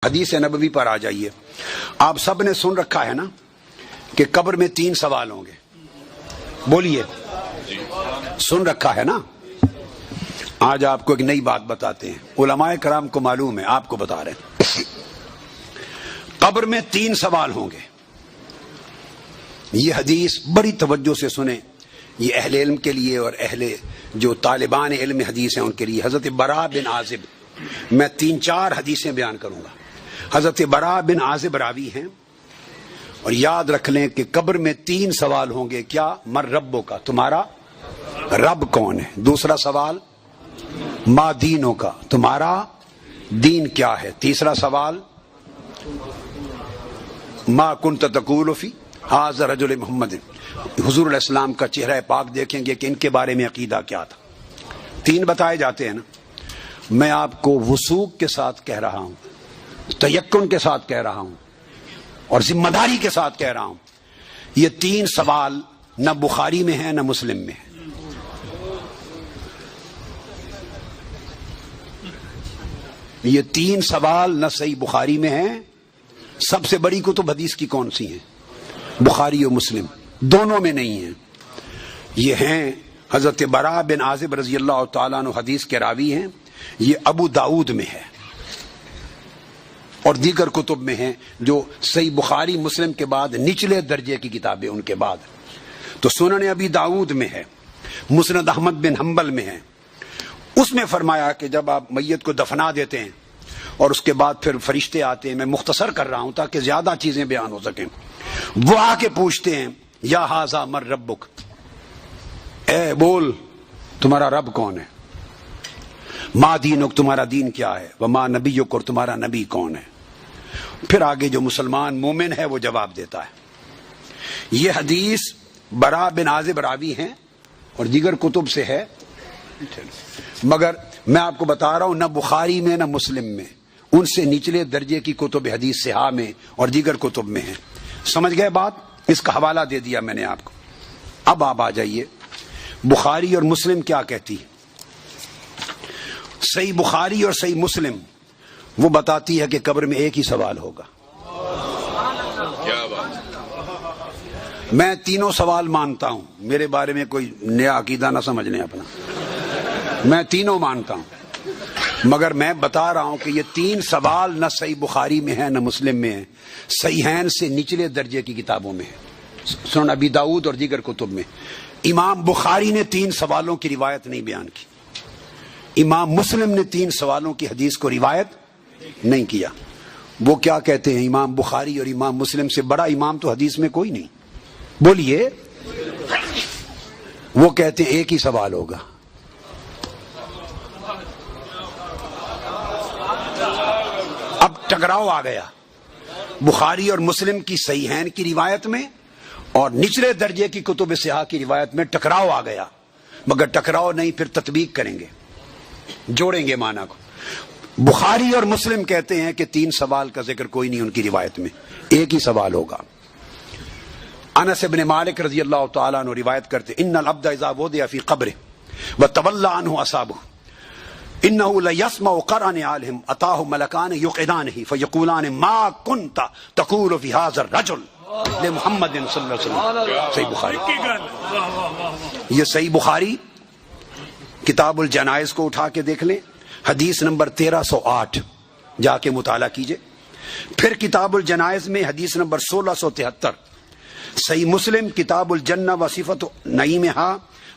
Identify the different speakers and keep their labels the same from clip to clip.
Speaker 1: حدیث نبوی پر آ جائیے. آپ سب نے سن رکھا ہے نا کہ قبر میں 3 سوال ہوں گے. بولیے, سن رکھا ہے نا؟ آج آپ کو ایک نئی بات بتاتے ہیں. علماء کرام کو معلوم ہے, آپ کو بتا رہے ہیں. قبر میں 3 سوال ہوں گے. یہ حدیث بڑی توجہ سے سنیں. یہ اہل علم کے لیے اور اہل جو طالبان علم حدیث ہیں ان کے لیے. حضرت براء بن عازب, میں 3-4 حدیثیں بیان کروں گا. حضرت براء بن عازب راوی ہیں, اور یاد رکھ لیں کہ قبر میں 3 سوال ہوں گے. کیا؟ من ربوں کا, تمہارا رب کون ہے. دوسرا سوال ما دینوں کا, تمہارا دین کیا ہے. تیسرا سوال ما کنت تقول فی ھذا رجل محمد, حضور علیہ السلام کا چہرہ پاک دیکھیں گے کہ ان کے بارے میں عقیدہ کیا تھا. 3 بتائے جاتے ہیں نا. میں آپ کو وثوق کے ساتھ کہہ رہا ہوں, تیقن کے ساتھ کہہ رہا ہوں, اور ذمہ داری کے ساتھ کہہ رہا ہوں. یہ 3 سوال نہ بخاری میں ہیں نہ مسلم میں ہیں. یہ 3 سوال نہ صحیح بخاری میں ہیں. سب سے بڑی کتب حدیث کی کون سی ہیں؟ بخاری اور مسلم, دونوں میں نہیں ہیں. یہ ہیں حضرت براء بن عازب رضی اللہ تعالیٰ عنہ حدیث کے راوی ہیں. یہ ابو داؤد میں ہے اور دیگر کتب میں ہیں جو صحیح بخاری مسلم کے بعد نچلے درجے کی کتابیں ان کے بعد. تو سنن ابی داؤد میں ہے, مسند احمد بن حنبل میں ہے. اس میں فرمایا کہ جب آپ میت کو دفنا دیتے ہیں اور اس کے بعد پھر فرشتے آتے ہیں, میں مختصر کر رہا ہوں تاکہ زیادہ چیزیں بیان ہو سکیں. وہ آ کے پوچھتے ہیں یا ھذا من ربک, اے بول تمہارا رب کون ہے. ما دینک, تمہارا دین کیا ہے. وما نبیک, اور تمہارا نبی کون ہے. پھر آگے جو مسلمان مومن ہے وہ جواب دیتا ہے. یہ حدیث براء بن عازب راوی ہیں اور دیگر کتب سے ہے, مگر میں آپ کو بتا رہا ہوں نہ بخاری میں نہ مسلم میں, ان سے نچلے درجے کی کتب حدیث صحاح میں اور دیگر کتب میں ہیں. سمجھ گئے بات؟ اس کا حوالہ دے دیا میں نے آپ کو. اب آپ آ جائیے بخاری اور مسلم کیا کہتی ہے. صحیح بخاری اور صحیح مسلم وہ بتاتی ہے کہ قبر میں ایک ہی سوال ہوگا.
Speaker 2: کیا بات.
Speaker 1: میں 3 سوال مانتا ہوں, میرے بارے میں کوئی نیا عقیدہ نہ سمجھنے اپنا. میں 3 مانتا ہوں, مگر میں بتا رہا ہوں کہ یہ 3 سوال نہ صحیح بخاری میں ہے نہ مسلم میں ہے. صحیحین سے نچلے درجے کی کتابوں میں ہے, سنن ابی داؤد اور دیگر کتب میں. امام بخاری نے 3 سوالوں کی روایت نہیں بیان کی. امام مسلم نے 3 سوالوں کی حدیث کو روایت نہیں کیا. وہ کیا کہتے ہیں, امام بخاری اور امام مسلم سے بڑا امام تو حدیث میں کوئی نہیں. بولیے. وہ کہتے ہیں ایک ہی سوال ہوگا. اب ٹکراؤ آ گیا بخاری اور مسلم کی صحیحین کی روایت میں اور نچلے درجے کی کتب صحاح کی روایت میں ٹکراؤ آ گیا. مگر ٹکراؤ نہیں, پھر تطبیق کریں گے, جوڑیں گے معنی کو. بخاری اور مسلم کہتے ہیں کہ 3 سوال کا ذکر کوئی نہیں ان کی روایت میں, ایک ہی سوال ہوگا. انس بن مالک رضی اللہ تعالیٰ عنہ روایت کرتے ان العبد اذا وضع فی قبره وتولى عنه اصحابه انه ليسمع قرآن عالم اتاه ملکان یقعدانه فیقولان ما كنت تقول في هذا الرجل لمحمد صلی اللہ علیہ وسلم. صحیح بخاری. یہ صحیح بخاری کتاب الجنائز کو اٹھا کے دیکھ لیں, حدیث نمبر 1308 جا کے مطالعہ کیجئے. پھر کتاب الجنائز میں حدیث نمبر 1673. صحیح مسلم کتاب الجنہ و صفت نعیمہا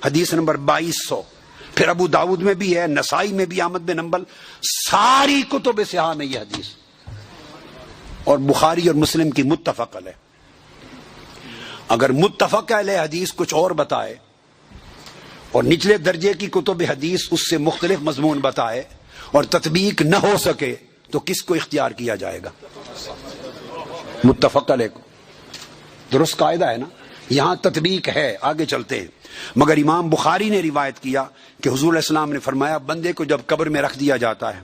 Speaker 1: حدیث نمبر 2200. پھر ابو داود میں بھی ہے, نسائی میں بھی, احمد بن حنبل, ساری کتب صحاح میں یہ حدیث. اور بخاری اور مسلم کی متفق علیہ. اگر متفق علیہ حدیث کچھ اور بتائے اور نچلے درجے کی کتب حدیث اس سے مختلف مضمون بتائے اور تطبیق نہ ہو سکے تو کس کو اختیار کیا جائے گا؟ متفق علیہ کو. درست قاعدہ ہے نا. یہاں تطبیق ہے, آگے چلتے ہیں. مگر امام بخاری نے روایت کیا کہ حضور علیہ السلام نے فرمایا بندے کو جب قبر میں رکھ دیا جاتا ہے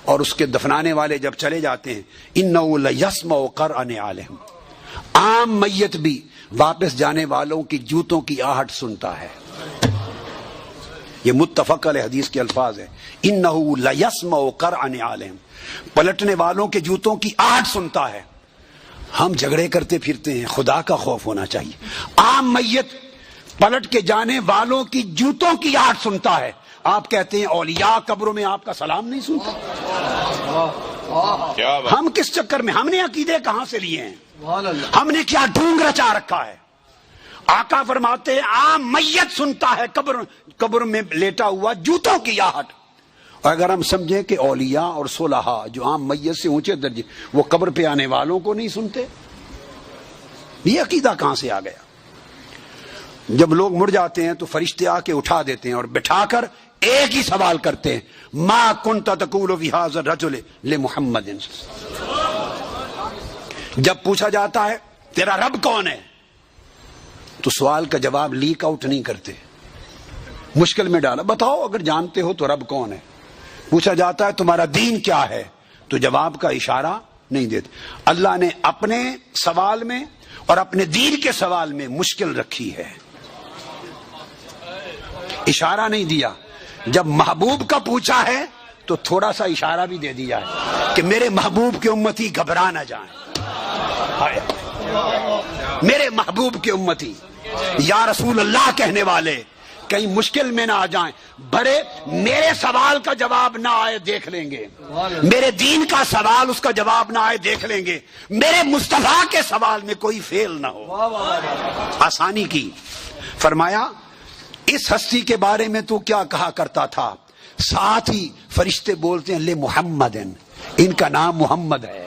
Speaker 1: اور اس کے دفنانے والے جب چلے جاتے ہیں, انہ لیسمع قرآن عالم, عام میت بھی واپس جانے والوں کی جوتوں کی آہٹ سنتا ہے. یہ متفق علیہ حدیث کے الفاظ ہیں. انہ لیسمع قرآن عالم, پلٹنے والوں کے جوتوں کی آہٹ سنتا ہے. ہم جھگڑے کرتے پھرتے ہیں, خدا کا خوف ہونا چاہیے. عام میت پلٹ کے جانے والوں کی جوتوں کی آہٹ سنتا ہے. آپ کہتے ہیں اولیاء قبروں میں آپ کا سلام نہیں سنتا. ہم کس چکر میں, ہم نے عقیدے کہاں سے لیے ہیں, ہم نے کیا ڈھونگ رچا رکھا ہے. آقا فرماتے ہیں عام میت سنتا ہے قبر میں لیٹا ہوا جوتوں کی آہٹ. اور اگر ہم سمجھیں کہ اولیاء اور صلحاء جو عام میت سے اونچے درجے, وہ قبر پہ آنے والوں کو نہیں سنتے, یہ عقیدہ کہاں سے آ گیا؟ جب لوگ مر جاتے ہیں تو فرشتے آ کے اٹھا دیتے ہیں اور بٹھا کر ایک ہی سوال کرتے ہیں, ما کنت تقول فی ھذا الرجل لمحمد. جب پوچھا جاتا ہے تیرا رب کون ہے, تو سوال کا جواب لیک آؤٹ نہیں کرتے, مشکل میں ڈالا, بتاؤ اگر جانتے ہو تو رب کون ہے. پوچھا جاتا ہے تمہارا دین کیا ہے, تو جواب کا اشارہ نہیں دیتے. اللہ نے اپنے سوال میں اور اپنے دین کے سوال میں مشکل رکھی ہے, اشارہ نہیں دیا. جب محبوب کا پوچھا ہے تو تھوڑا سا اشارہ بھی دے دیا ہے کہ میرے محبوب کے امتی گھبرا نہ جائیں. میرے محبوب کے امتی یا رسول اللہ کہنے والے کہیں مشکل میں نہ آ جائیں. بڑے میرے سوال کا جواب نہ آئے دیکھ لیں گے, میرے دین کا سوال اس کا جواب نہ آئے دیکھ لیں گے, میرے مصطفیٰ کے سوال میں کوئی فیل نہ ہو. آسانی کی. فرمایا اس ہستی کے بارے میں تو کیا کہا کرتا تھا, ساتھ ہی فرشتے بولتے ہیں لے محمد, ان کا نام محمد ہے.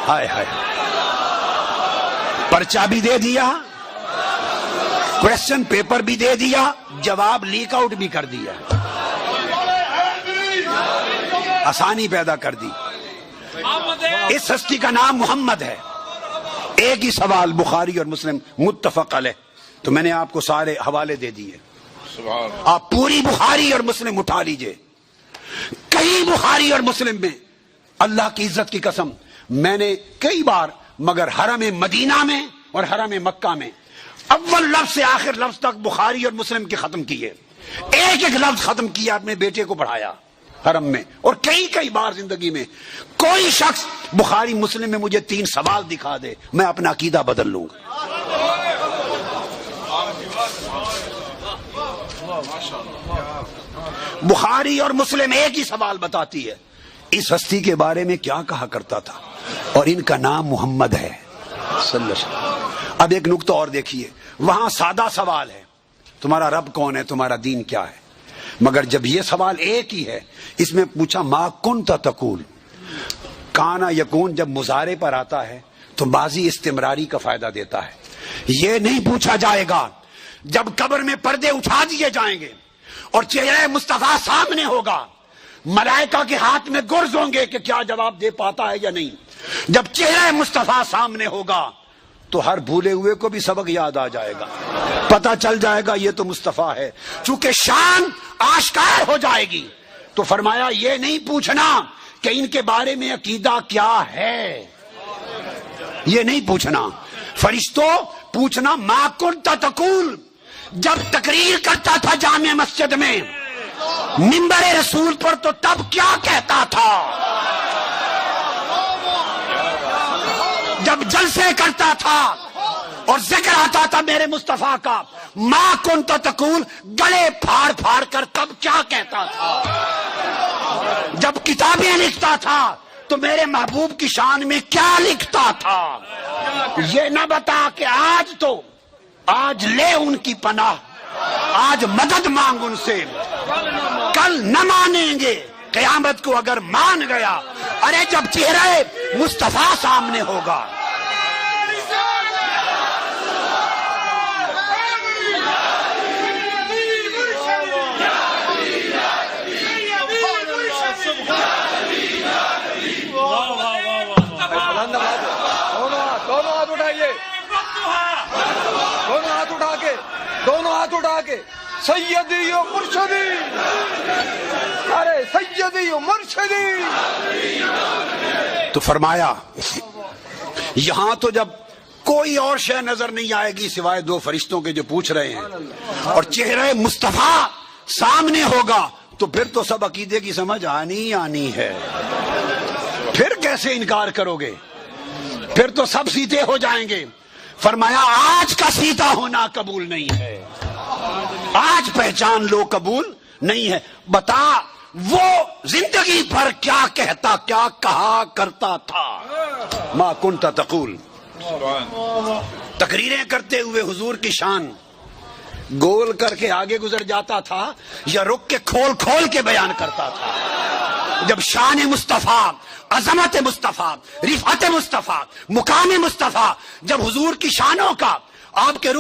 Speaker 1: ہائے ہائے, پرچہ بھی دے دیا, کویسچن پیپر بھی دے دیا, جواب لیک آؤٹ بھی کر دیا, آسانی پیدا کر دی. اس ہستی کا نام محمد ہے. ایک ہی سوال بخاری اور مسلم متفق علیہ, تو میں نے آپ کو سارے حوالے دے دیے, آپ پوری بخاری اور مسلم اٹھا لیجئے. کئی بخاری اور مسلم میں اللہ کی عزت کی قسم میں نے کئی بار, مگر حرم مدینہ میں اور حرم مکہ میں اول لفظ سے آخر لفظ تک بخاری اور مسلم کے ختم کیے, ایک ایک لفظ ختم کیا, اپنے بیٹے کو پڑھایا حرم میں. اور کئی بار زندگی میں کوئی شخص بخاری مسلم میں مجھے 3 سوال دکھا دے, میں اپنا عقیدہ بدل لوں گا. بخاری اور مسلم ایک ہی سوال بتاتی ہے, اس ہستی کے بارے میں کیا کہا کرتا تھا, اور ان کا نام محمد ہے صلی اللہ علیہ وسلم. اب ایک نقطہ اور دیکھیے, وہاں سادہ سوال ہے تمہارا رب کون ہے, تمہارا دین کیا ہے, مگر جب یہ سوال ایک ہی ہے, اس میں پوچھا ما کنت تقول, کانا یکون جب مضارع پر آتا ہے تو ماضی استمراری کا فائدہ دیتا ہے. یہ نہیں پوچھا جائے گا جب قبر میں پردے اٹھا دیے جائیں گے اور چہرہ مصطفیٰ سامنے ہوگا, ملائکہ کے ہاتھ میں گرز ہوں گے کہ کیا جواب دے پاتا ہے یا نہیں. جب چہرہ مصطفیٰ سامنے ہوگا تو ہر بھولے ہوئے کو بھی سبق یاد آ جائے گا, پتہ چل جائے گا یہ تو مصطفیٰ ہے. چونکہ شان آشکار ہو جائے گی تو فرمایا یہ نہیں پوچھنا کہ ان کے بارے میں عقیدہ کیا ہے, یہ نہیں پوچھنا. فرشتوں پوچھنا ما کنت تقول, جب تقریر کرتا تھا جامع مسجد میں منبر رسول پر تو تب کیا کہتا تھا, جب جلسے کرتا تھا اور ذکر آتا تھا میرے مصطفیٰ کا, ما کنت تقول گلے پھاڑ پھاڑ کر تب کیا کہتا تھا, جب کتابیں لکھتا تھا تو میرے محبوب کی شان میں کیا لکھتا تھا. یہ نہ بتا کہ آج لے ان کی پناہ, آج مدد مانگ ان سے, کل نہ مانیں گے, قیامت کو اگر مان گیا, ارے جب چہرہ مصطفیٰ سامنے ہوگا.
Speaker 2: دونوں ہاتھ اٹھا کے سیدی و مرشدی, ارے سیدی و مرشدی.
Speaker 1: تو فرمایا یہاں تو جب کوئی اور شے نظر نہیں آئے گی سوائے 2 فرشتوں کے جو پوچھ رہے ہیں, اور چہرہ مصطفیٰ سامنے ہوگا تو پھر تو سب عقیدے کی سمجھ آنی ہے، پھر کیسے انکار کرو گے؟ پھر تو سب سیدھے ہو جائیں گے۔ فرمایا آج کا سیدھا ہونا قبول نہیں ہے، آج پہچان لو قبول نہیں ہے۔ بتا وہ زندگی بھر کیا کہتا، کیا کہا کرتا تھا؟ ما کنت تقول، تقریریں کرتے ہوئے حضور کی شان گول کر کے آگے گزر جاتا تھا یا رک کے کھول کھول کے بیان کرتا تھا؟ جب شان مصطفیٰ، عظمت مصطفیٰ، رفعت مصطفیٰ، مقام مصطفیٰ، جب حضور کی شانوں کا، آپ کے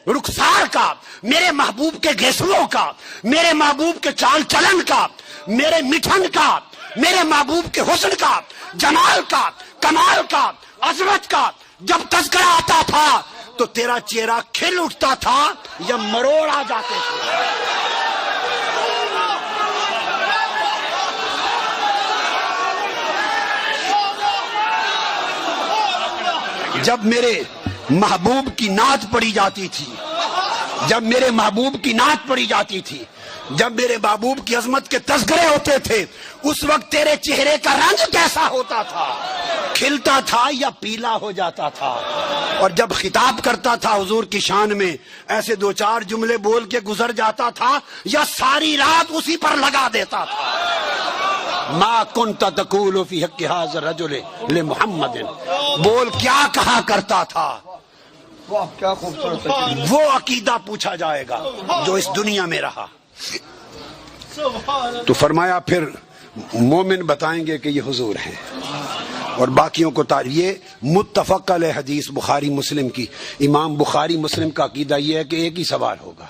Speaker 1: رخسار کا، میرے محبوب کے گیسوؤں کا، میرے محبوب کے چال چلن کا، میرے مٹھن کا، میرے محبوب کے حسن کا، جمال کا، کمال کا، عظمت کا جب تذکرہ آتا تھا تو تیرا چہرہ کھل اٹھتا تھا یا مروڑ آ جاتے تھے؟ جب میرے محبوب کی نعت پڑھی جاتی تھی، جب میرے محبوب کی نعت پڑھی جاتی تھی، جب میرے محبوب کی عظمت کے تذکرے ہوتے تھے، اس وقت تیرے چہرے کا رنگ کیسا ہوتا تھا؟ کھلتا تھا یا پیلا ہو جاتا تھا؟ اور جب خطاب کرتا تھا حضور کی شان میں، ایسے دو چار جملے بول کے گزر جاتا تھا یا ساری رات اسی پر لگا دیتا تھا؟ ما کنت تقول فی حق ھذا الرجل لمحمد، بول کیا کہا کرتا تھا؟
Speaker 2: واہ کیا خوبصورت ہے۔
Speaker 1: وہ عقیدہ پوچھا جائے گا جو اس دنیا میں رہا۔ تو فرمایا پھر مومن بتائیں گے کہ یہ حضور ہیں، اور باقیوں کو یہ متفق علیہ حدیث بخاری مسلم کی، امام بخاری مسلم کا عقیدہ یہ ہے کہ ایک ہی سوال ہوگا،